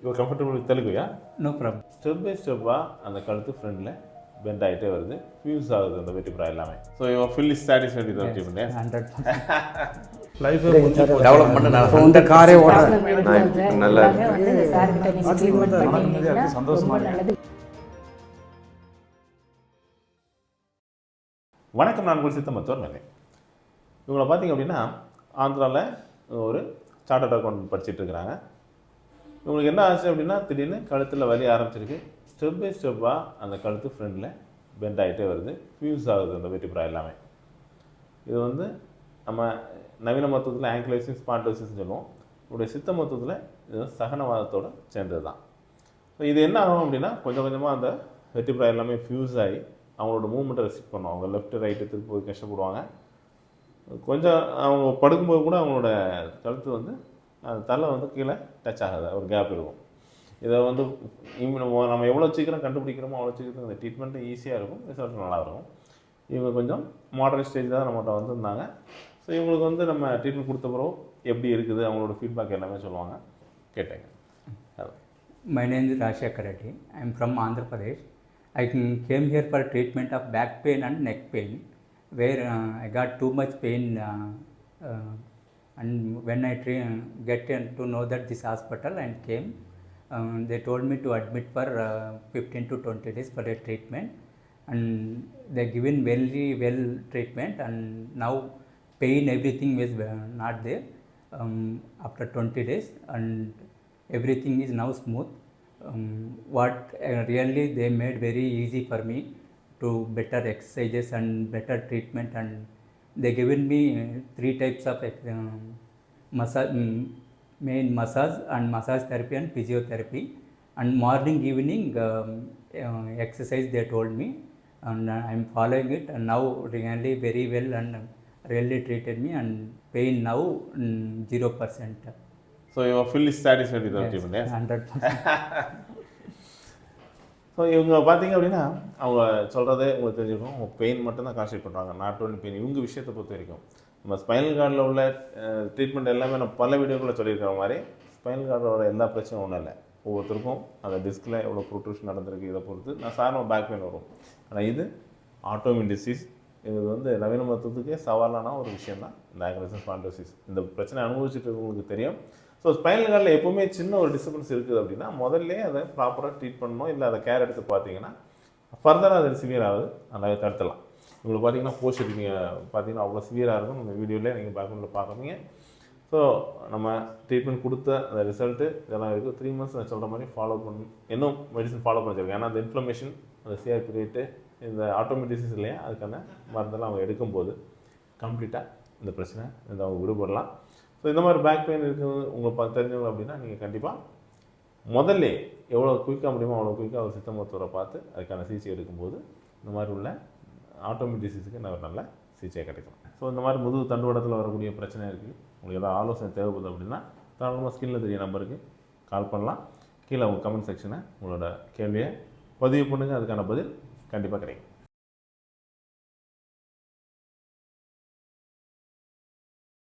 You comfortable with Telugu? Yeah, no problem. Step by ஸ்டெப்பாக அந்த கழுத்து ஃப்ரண்டில் பெண்ட் ஆகிட்டே வருது, ஃபியூஸ் ஆகுது அந்த வெர்டிப்ரா எல்லாமே. So you fully satisfied with your treatment? 100%. லைஃபே டெவலப் பண்ண நான் இந்த காரே ஓடுறேன். நல்லா சந்தோஷமா இருக்கு. வணக்கம், நான் உங்கள் சித்த மருத்துவர் மேலே. இவங்களை பார்த்தீங்க அப்படின்னா ஆந்திராவில் ஒரு சார்ட்டர்ட் அக்கௌண்ட் படிச்சுட்டு இருக்கிறாங்க. இவங்களுக்கு என்ன ஆச்சு அப்படின்னா திடீர்னு கழுத்தில் வலி ஆரம்பிச்சிருக்கு. ஸ்டெப் பை ஸ்டெப்பாக அந்த கழுத்து ஃப்ரண்டில் பெண்ட் ஆகிட்டே வருது, ஃபியூஸ் ஆகுது அந்த வெர்டிப்ரா எல்லாமே. இது வந்து நம்ம நவீன மருத்துவத்தில் ஆங்கிலைசிஸ் ஸ்பாண்டிலைசிஸ்ன்னு சொல்லுவோம். நம்முடைய சித்த மருத்துவத்தில் இது சகனவாதத்தோடு சேர்ந்தது தான். ஸோ இது என்ன ஆகும் அப்படின்னா கொஞ்சம் கொஞ்சமாக அந்த வெர்டிப்ரா எல்லாமே ஃபியூஸ் ஆகி அவங்களோட மூவ்மெண்ட்டை ரெஸ்ட்ரிக்ட் பண்ணும். அவங்க லெஃப்ட் ரைட்டு திருப்பி போய் கஷ்டப்படுவாங்க. கொஞ்சம் அவங்க படுக்கும்போது கூட அவங்களோட கழுத்து வந்து தலை வந்து கீழே டச் ஆகாது, ஒரு கேப் இருக்கும். இதை வந்து நம்ம எவ்வளோ சீக்கிரம் கண்டுபிடிக்கிறோமோ அவ்வளோ சீக்கிரம் இந்த ட்ரீட்மெண்ட்டு ஈஸியாக இருக்கும், ரிசல்ட் நல்லாயிருக்கும். இவங்க கொஞ்சம் மாடரேட் ஸ்டேஜ் தான் நம்மகிட்ட வந்திருந்தாங்க. ஸோ இவங்களுக்கு வந்து நம்ம ட்ரீட்மெண்ட் கொடுத்த பிறகு எப்படி இருக்குது அவங்களோட ஃபீட்பேக் எல்லாமே சொல்லுவாங்க, கேட்டேங்க. My name is Rajshekar Reddy. I am from Andhra Pradesh. I came here for treatment of back pain and neck pain, where I got too much pain, and when I get to know that this hospital and came, they told me to admit for 15 to 20 days for a treatment, and they given very well treatment, and now pain everything is not there after 20 days, and everything is now smooth. What really they made very easy for me to better exercises and better treatment, and they given me 3 types of massage, main massage and massage therapy and physiotherapy, and morning evening exercise they told me, and I am following it, and now really very well, and really treated me, and pain now 0%. So you are fully satisfied with your treatment? 100%. So இவங்க பார்த்தீங்க அப்படின்னா அவங்க சொல்கிறதே உங்களுக்கு தெரிஞ்சிருக்கும், அவங்க pain மட்டும்தான் concentrate பண்ணுறாங்க, நாட் ஒன்லி பெயின். இவங்க விஷயத்தை பொறுத்த வரைக்கும் நம்ம ஸ்பைனல் கார்டில் உள்ள ட்ரீட்மெண்ட் எல்லாமே நம்ம பல வீடியோக்குள்ளே சொல்லியிருக்கிற மாதிரி ஸ்பைனல் கார்டோட எல்லா பிரச்சனையும் ஒன்றும் இல்லை. ஒவ்வொருத்தருக்கும் அந்த டிஸ்கில் எவ்வளோ ப்ரொட்ரூஷன் நடந்திருக்கு இதை பொறுத்து நான் சாதாரண பேக் பெயின் வரும். ஆனால் இது ஆட்டோமின் டிசீஸ். இது வந்து நவீன மருத்துவத்துக்கே சவாலான ஒரு விஷயம் தான் இந்த ஆங்கிலைசிஸ் ஸ்பாண்டிலைசிஸ். இந்த பிரச்சனை அனுபவிச்சுட்டு உங்களுக்கு தெரியும். ஸோ ஸ்பைனல் கார்டில் எப்போவுமே சின்ன ஒரு டிஸ்டர்பன்ஸ் இருக்குது அப்படின்னா முதல்ல அதை ப்ராப்பராக ட்ரீட் பண்ணணும், இல்லை அதை கேர் எடுத்து பார்த்தீங்கன்னா ஃபர்தராக அது சிவியர் ஆகுது, அதை தடுத்தலாம். உங்களுக்கு பார்த்தீங்கன்னா போஸ்ட் நீங்கள் பார்த்தீங்கன்னா அவ்வளோ சிவியராக இருக்கும். நம்ம வீடியோவிலே நீங்கள் பேக்ரவுண்டில் பார்க்குறீங்க. ஸோ நம்ம ட்ரீட்மெண்ட் கொடுத்த அந்த ரிசல்ட்டு இதெல்லாம் இருக்குது. 3 months நான் சொல்கிற மாதிரி ஃபாலோ பண்ணணும். இன்னும் மெடிசன் ஃபாலோ பண்ணிச்சிருக்கேன். ஏன்னா அந்த இன்ஃப்ளமேஷன், அந்த சிஆர்பி ரேட்டு, இந்த ஆட்டோமேட்டிக் டிசீஸ் இல்லையா, அதுக்கான மருந்தெல்லாம் அவங்க எடுக்கும்போது கம்ப்ளீட்டாக இந்த பிரச்சனை இந்த அவங்க விடுபடலாம். ஸோ இந்த மாதிரி பேக் பெயின் இருக்குது உங்களுக்கு தெரிஞ்சவங்க அப்படின்னா நீங்கள் கண்டிப்பாக முதல்ல எவ்வளோ குயிக்காக முடியுமோ அவ்வளோ குயிக்காக ஒரு சித்த மருத்துவரை பார்த்து அதுக்கான சிகிச்சை எடுக்கும்போது இந்த மாதிரி உள்ள ஆட்டோமேட்டிக் டிசீஸுக்கு நல்ல சிகிச்சை கிடைக்கும். ஸோ இந்த மாதிரி முதுகு தண்டுவடத்தில் வரக்கூடிய பிரச்சனை இருக்குது, உங்களுக்கு ஏதாவது ஆலோசனை தேவைப்படுது அப்படின்னா தாராளமாக ஸ்கிரீனில் தெரிய நம்பருக்கு கால் பண்ணலாம். கீழே உங்கள் கமெண்ட் செக்ஷனை உங்களோட கேள்வியை பதிவு பண்ணுங்கள், அதுக்கான பதில் கண்டிப்பாக கிடைக்கும்.